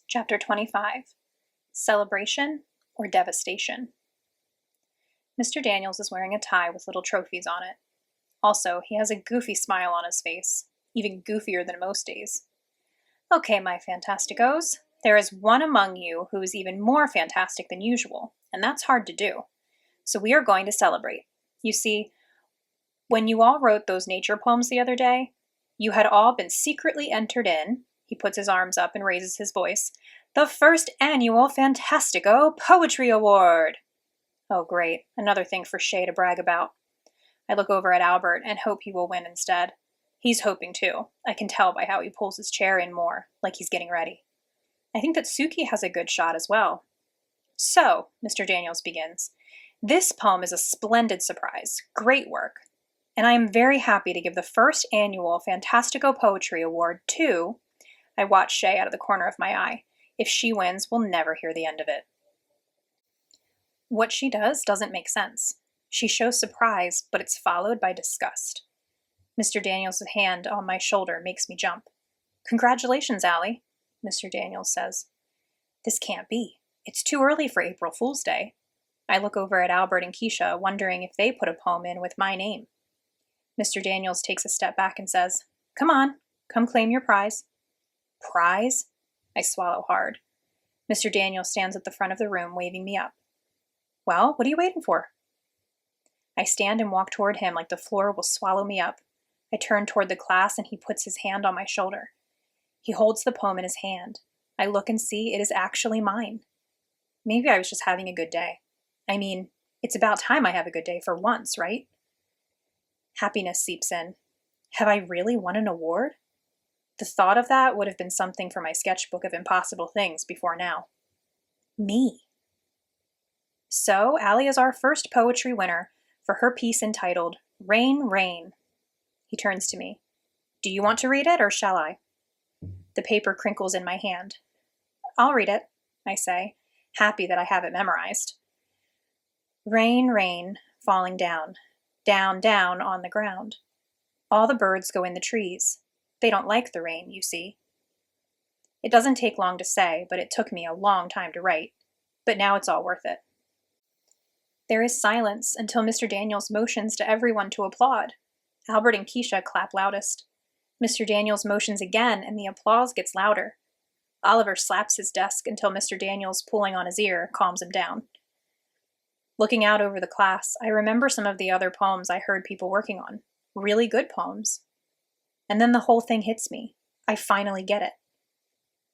Chapter 25. Celebration or Devastation. Mr. Daniels is wearing a tie with little trophies on it. Also, he has a goofy smile on his face, even goofier than most days. Okay, my Fantasticos, there is one among you who is even more fantastic than usual, and that's hard to do. So we are going to celebrate. You see, when you all wrote those nature poems the other day, you had all been secretly entered in, he puts his arms up and raises his voice, the first annual Fantastico Poetry Award. Oh great, another thing for Shay to brag about. I look over at Albert and hope he will win instead. He's hoping too. I can tell by how he pulls his chair in more, like he's getting ready. I think that Suki has a good shot as well. So, Mr. Daniels begins, this poem is a splendid surprise. Great work. And I am very happy to give the first annual Fantastico Poetry Award to... I watch Shay out of the corner of my eye. If she wins, we'll never hear the end of it. What she does doesn't make sense. She shows surprise, but it's followed by disgust. Mr. Daniels' hand on my shoulder makes me jump. Congratulations, Allie, Mr. Daniels says. This can't be. It's too early for April Fool's Day. I look over at Albert and Keisha, wondering if they put a poem in with my name. Mr. Daniels takes a step back and says, Come on, come claim your prize. Prize? I swallow hard. Mr. Daniels stands at the front of the room, waving me up. Well, what are you waiting for? I stand and walk toward him like the floor will swallow me up. I turn toward the class and he puts his hand on my shoulder. He holds the poem in his hand. I look and see it is actually mine. Maybe I was just having a good day. I mean, it's about time I have a good day for once, right? Happiness seeps in. Have I really won an award? The thought of that would have been something for my sketchbook of impossible things before now. Me. So, Allie is our first poetry winner for her piece entitled, Rain, Rain. He turns to me. Do you want to read it, or shall I? The paper crinkles in my hand. I'll read it, I say, happy that I have it memorized. Rain, rain, falling down, down, down on the ground. All the birds go in the trees. They don't like the rain, you see. It doesn't take long to say, but it took me a long time to write. But now it's all worth it. There is silence until Mr. Daniels motions to everyone to applaud. Albert and Keisha clap loudest. Mr. Daniels motions again, and the applause gets louder. Oliver slaps his desk until Mr. Daniels, pulling on his ear, calms him down. Looking out over the class, I remember some of the other poems I heard people working on. Really good poems. And then the whole thing hits me. I finally get it.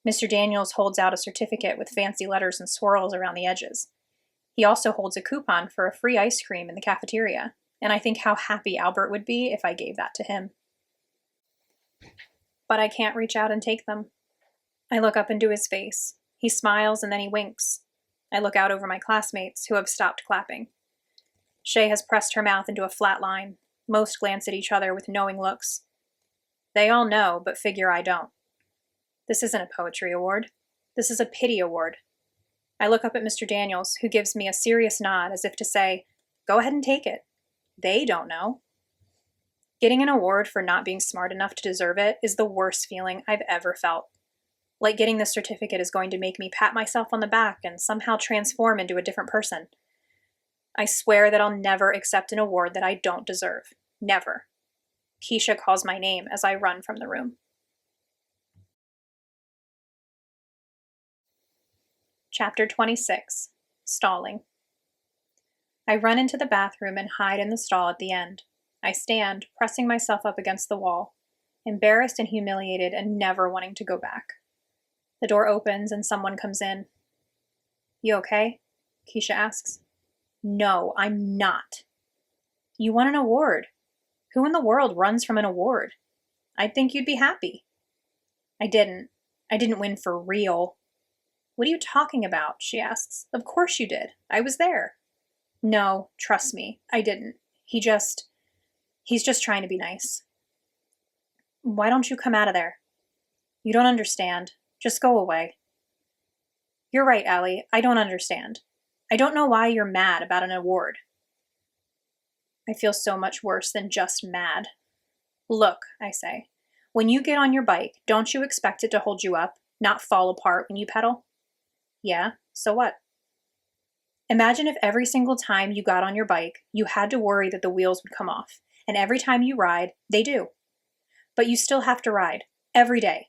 Mr. Daniels holds out a certificate with fancy letters and swirls around the edges. He also holds a coupon for a free ice cream in the cafeteria, and I think how happy Albert would be if I gave that to him. But I can't reach out and take them. I look up into his face. He smiles and then he winks. I look out over my classmates, who have stopped clapping. Shay has pressed her mouth into a flat line. Most glance at each other with knowing looks. They all know, but figure I don't. This isn't a poetry award. This is a pity award. I look up at Mr. Daniels, who gives me a serious nod as if to say, go ahead and take it. They don't know. Getting an award for not being smart enough to deserve it is the worst feeling I've ever felt. Like getting this certificate is going to make me pat myself on the back and somehow transform into a different person. I swear that I'll never accept an award that I don't deserve. Never. Keisha calls my name as I run from the room. Chapter 26. Stalling. I run into the bathroom and hide in the stall at the end. I stand, pressing myself up against the wall, embarrassed and humiliated and never wanting to go back. The door opens and someone comes in. You okay? Keisha asks. No, I'm not. You won an award. Who in the world runs from an award? I'd think you'd be happy. I didn't win for real. What are you talking about? She asks. Of course you did. I was there. No, trust me, I didn't. He's just trying to be nice. Why don't you come out of there? You don't understand. Just go away. You're right, Allie. I don't understand. I don't know why you're mad about an award. I feel so much worse than just mad. Look, I say, when you get on your bike, don't you expect it to hold you up? not fall apart when you pedal. Yeah, so what? Imagine if every single time you got on your bike, you had to worry that the wheels would come off, and every time you ride, they do. But you still have to ride, every day.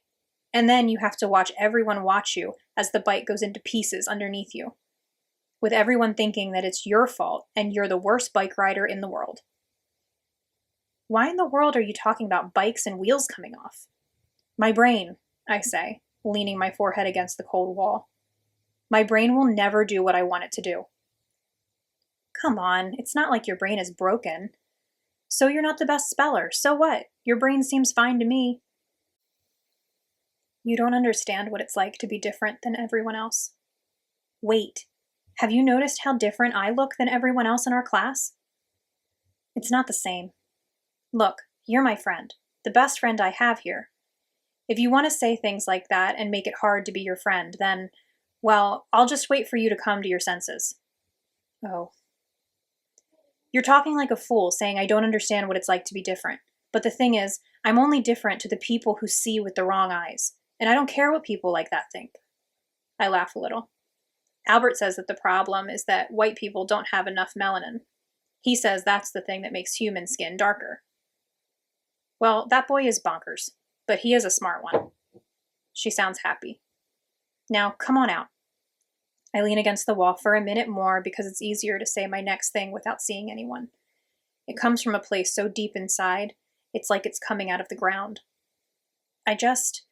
And then you have to watch everyone watch you as the bike goes into pieces underneath you, with everyone thinking that it's your fault and you're the worst bike rider in the world. Why in the world are you talking about bikes and wheels coming off? My brain, I say, leaning my forehead against the cold wall. My brain will never do what I want it to do. Come on, it's not like your brain is broken. So you're not the best speller, so what? Your brain seems fine to me. You don't understand what it's like to be different than everyone else. Wait, have you noticed how different I look than everyone else in our class? It's not the same. Look, you're my friend, the best friend I have here. If you want to say things like that and make it hard to be your friend, then, well, I'll just wait for you to come to your senses. Oh. You're talking like a fool, saying I don't understand what it's like to be different. But the thing is, I'm only different to the people who see with the wrong eyes, and I don't care what people like that think. I laugh a little. Albert says that the problem is that white people don't have enough melanin. He says that's the thing that makes human skin darker. Well, that boy is bonkers, but he is a smart one. She sounds happy. Now, come on out. I lean against the wall for a minute more because it's easier to say my next thing without seeing anyone. It comes from a place so deep inside, it's like it's coming out of the ground. I just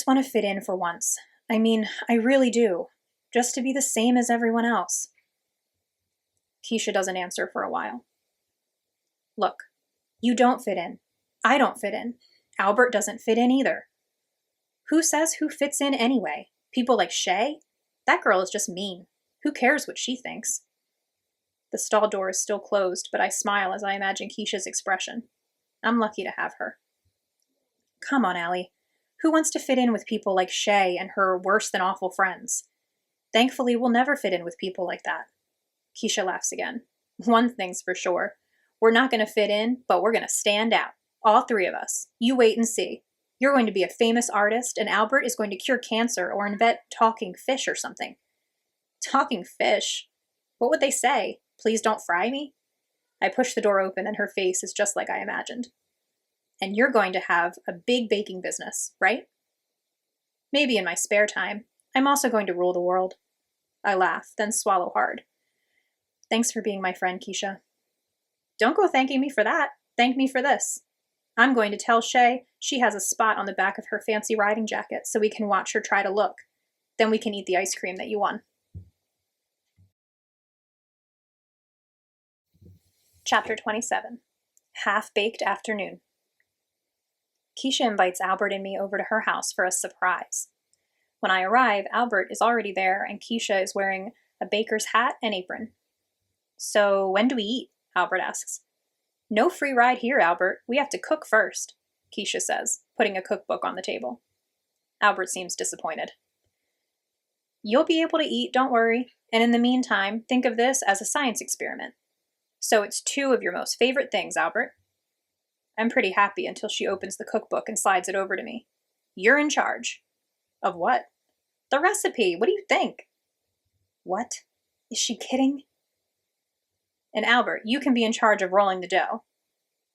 want to fit in for once. I mean, I really do. Just to be the same as everyone else. Keisha doesn't answer for a while. Look, you don't fit in. I don't fit in. Albert doesn't fit in either. Who says who fits in anyway? People like Shay? That girl is just mean. Who cares what she thinks? The stall door is still closed, but I smile as I imagine Keisha's expression. I'm lucky to have her. Come on, Allie. Who wants to fit in with people like Shay and her worse-than-awful friends? Thankfully, we'll never fit in with people like that. Keisha laughs again. One thing's for sure. We're not going to fit in, but we're going to stand out. All three of us. You wait and see. You're going to be a famous artist, and Albert is going to cure cancer or invent talking fish or something. Talking fish? What would they say? Please don't fry me? I push the door open and her face is just like I imagined. And you're going to have a big baking business, right? Maybe in my spare time. I'm also going to rule the world. I laugh, then swallow hard. Thanks for being my friend, Keisha. Don't go thanking me for that. Thank me for this. I'm going to tell Shay she has a spot on the back of her fancy riding jacket so we can watch her try to look. Then we can eat the ice cream that you won. Chapter 27. Half-Baked Afternoon. Keisha invites Albert and me over to her house for a surprise. When I arrive, Albert is already there and Keisha is wearing a baker's hat and apron. So when do we eat? Albert asks. No free ride here, Albert. We have to cook first, Keisha says, putting a cookbook on the table. Albert seems disappointed. You'll be able to eat, don't worry. And in the meantime, think of this as a science experiment. So it's 2 of your most favorite things, Albert. I'm pretty happy until she opens the cookbook and slides it over to me. You're in charge. Of what? The recipe. What do you think? What? Is she kidding? And Albert, you can be in charge of rolling the dough.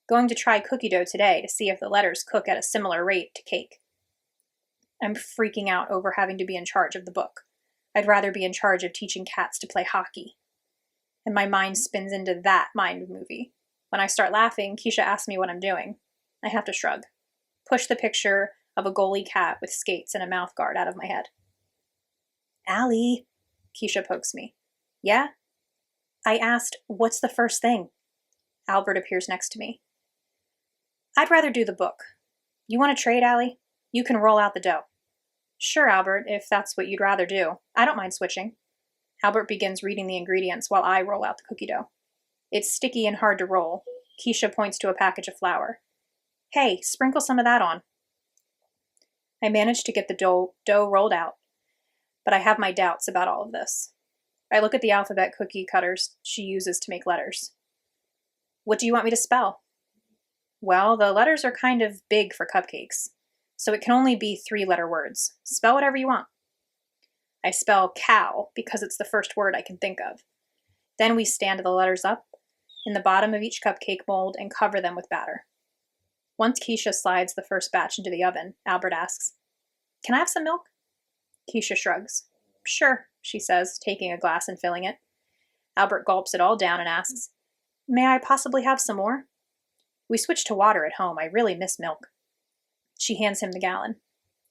Going to try cookie dough today to see if the letters cook at a similar rate to cake. I'm freaking out over having to be in charge of the book. I'd rather be in charge of teaching cats to play hockey. And my mind spins into that mind movie. When I start laughing, Keisha asks me what I'm doing. I have to shrug. Push the picture of a goalie cat with skates and a mouth guard out of my head. Allie, Keisha pokes me. Yeah? I asked, what's the first thing? Albert appears next to me. I'd rather do the book. You want to trade, Allie? You can roll out the dough. Sure, Albert, if that's what you'd rather do. I don't mind switching. Albert begins reading the ingredients while I roll out the cookie dough. It's sticky and hard to roll. Keisha points to a package of flour. Hey, sprinkle some of that on. I manage to get the dough rolled out, but I have my doubts about all of this. I look at the alphabet cookie cutters she uses to make letters. What do you want me to spell? Well, the letters are kind of big for cupcakes. so it can only be 3-letter words. Spell whatever you want. I spell cow because it's the first word I can think of. Then we stand the letters up in the bottom of each cupcake mold and cover them with batter. Once Keisha slides the first batch into the oven, Albert asks, "Can I have some milk?" Keisha shrugs. "Sure," she says, taking a glass and filling it. Albert gulps it all down and asks, "May I possibly have some more?" "We switched to water at home. I really miss milk." She hands him the gallon.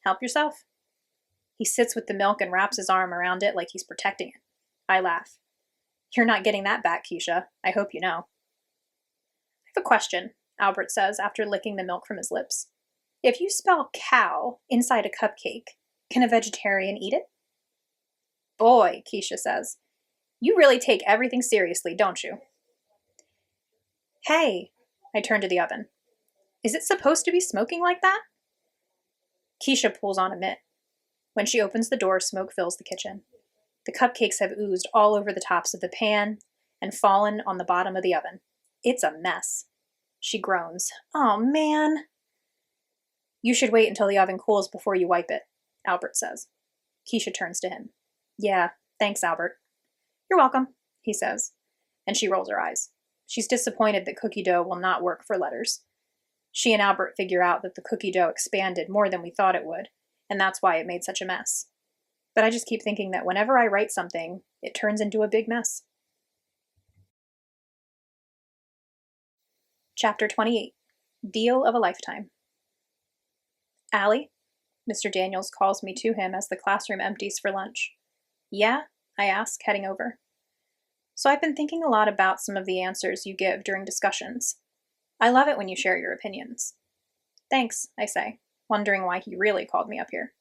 "Help yourself." He sits with the milk and wraps his arm around it like he's protecting it. I laugh. "You're not getting that back, Keisha. I hope you know." "I have a question," Albert says after licking the milk from his lips. "If you spell cow inside a cupcake, can a vegetarian eat it?" "Boy," Keisha says, "you really take everything seriously, don't you?" "Hey," I turn to the oven. "Is it supposed to be smoking like that?" Keisha pulls on a mitt. When she opens the door, smoke fills the kitchen. The cupcakes have oozed all over the tops of the pan and fallen on the bottom of the oven. It's a mess. She groans. "Oh, man." "You should wait until the oven cools before you wipe it," Albert says. Keisha turns to him. "Yeah, thanks, Albert." "You're welcome," he says, and she rolls her eyes. She's disappointed that cookie dough will not work for letters. She and Albert figure out that the cookie dough expanded more than we thought it would, and that's why it made such a mess. But I just keep thinking that whenever I write something, it turns into a big mess. Chapter 28. Deal of a Lifetime. "Allie?" Mr. Daniels calls me to him as the classroom empties for lunch. "Yeah?" I ask, heading over. "So I've been thinking a lot about some of the answers you give during discussions. I love it when you share your opinions." "Thanks," I say, wondering why he really called me up here.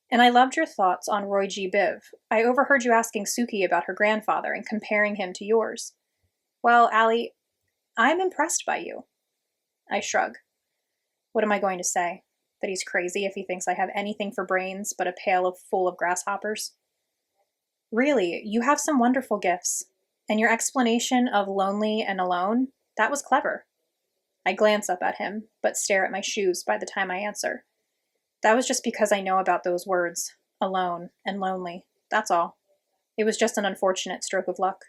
"And I loved your thoughts on Roy G. Biv. I overheard you asking Suki about her grandfather and comparing him to yours. Well, Allie, I'm impressed by you." I shrug. What am I going to say? That he's crazy if he thinks I have anything for brains but a pail full of grasshoppers? "Really, you have some wonderful gifts. And your explanation of lonely and alone, that was clever." I glance up at him, but stare at my shoes by the time I answer. "That was just because I know about those words, alone and lonely. That's all. It was just an unfortunate stroke of luck."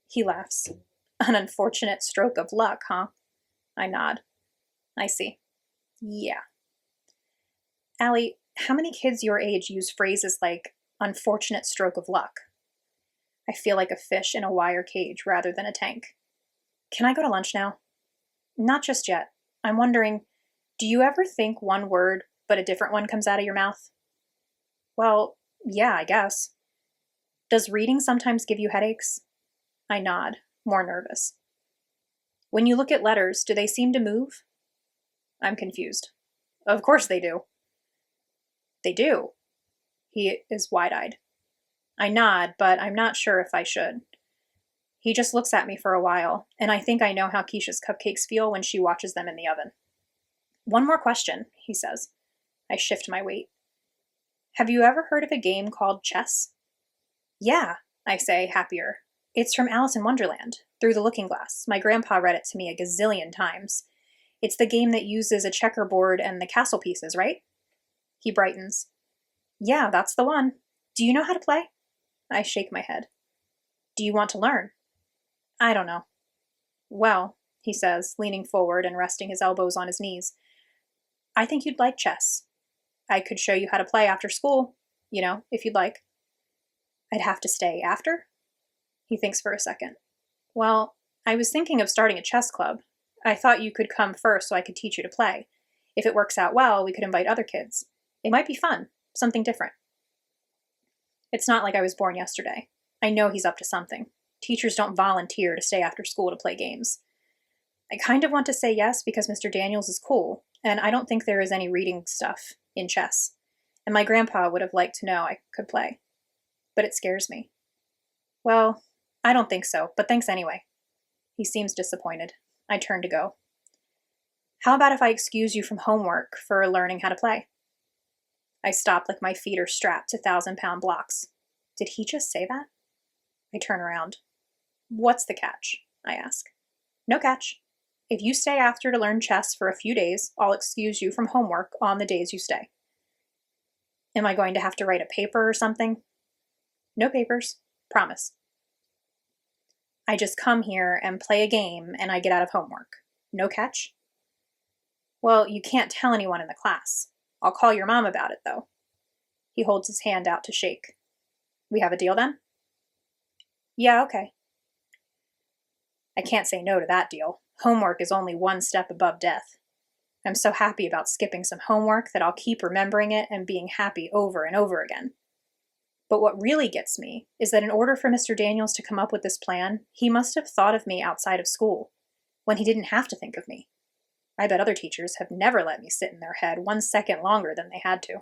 He laughs. "An unfortunate stroke of luck, huh?" I nod. "I see. Yeah." "Allie, how many kids your age use phrases like unfortunate stroke of luck?" I feel like a fish in a wire cage rather than a tank. "Can I go to lunch now?" "Not just yet. I'm wondering, do you ever think one word but a different one comes out of your mouth?" "Well, yeah, I guess." "Does reading sometimes give you headaches?" I nod, more nervous. "When you look at letters, do they seem to move?" I'm confused. "Of course they do." "They do?" He is wide-eyed. I nod, but I'm not sure if I should. He just looks at me for a while, and I think I know how Keisha's cupcakes feel when she watches them in the oven. "One more question," he says. I shift my weight. "Have you ever heard of a game called chess?" "Yeah," I say, happier. "It's from Alice in Wonderland, Through the Looking Glass. My grandpa read it to me a gazillion times. It's the game that uses a checkerboard and the castle pieces, right?" He brightens. "Yeah, that's the one. Do you know how to play?" I shake my head. "Do you want to learn?" "I don't know." "Well," he says, leaning forward and resting his elbows on his knees, "I think you'd like chess. I could show you how to play after school, if you'd like." "I'd have to stay after?" He thinks for a second. "Well, I was thinking of starting a chess club. I thought you could come first so I could teach you to play. If it works out well, we could invite other kids. It might be fun, something different." It's not like I was born yesterday. I know he's up to something. Teachers don't volunteer to stay after school to play games. I kind of want to say yes because Mr. Daniels is cool, and I don't think there is any reading stuff in chess. And my grandpa would have liked to know I could play. But it scares me. "Well, I don't think so, but thanks anyway." He seems disappointed. I turn to go. "How about if I excuse you from homework for learning how to play?" I stop like my feet are strapped to 1,000-pound blocks. Did he just say that? I turn around. "What's the catch?" I ask. "No catch." If you stay after to learn chess for a few days, I'll excuse you from homework on the days you stay. Am I going to have to write a paper or something? No papers. Promise. I just come here and play a game and I get out of homework. No catch? Well, you can't tell anyone in the class. I'll call your mom about it, though. He holds his hand out to shake. We have a deal then? Yeah, okay. I can't say no to that deal. Homework is only one step above death. I'm so happy about skipping some homework that I'll keep remembering it and being happy over and over again. But what really gets me is that in order for Mr. Daniels to come up with this plan, he must have thought of me outside of school, when he didn't have to think of me. I bet other teachers have never let me sit in their head 1 second longer than they had to.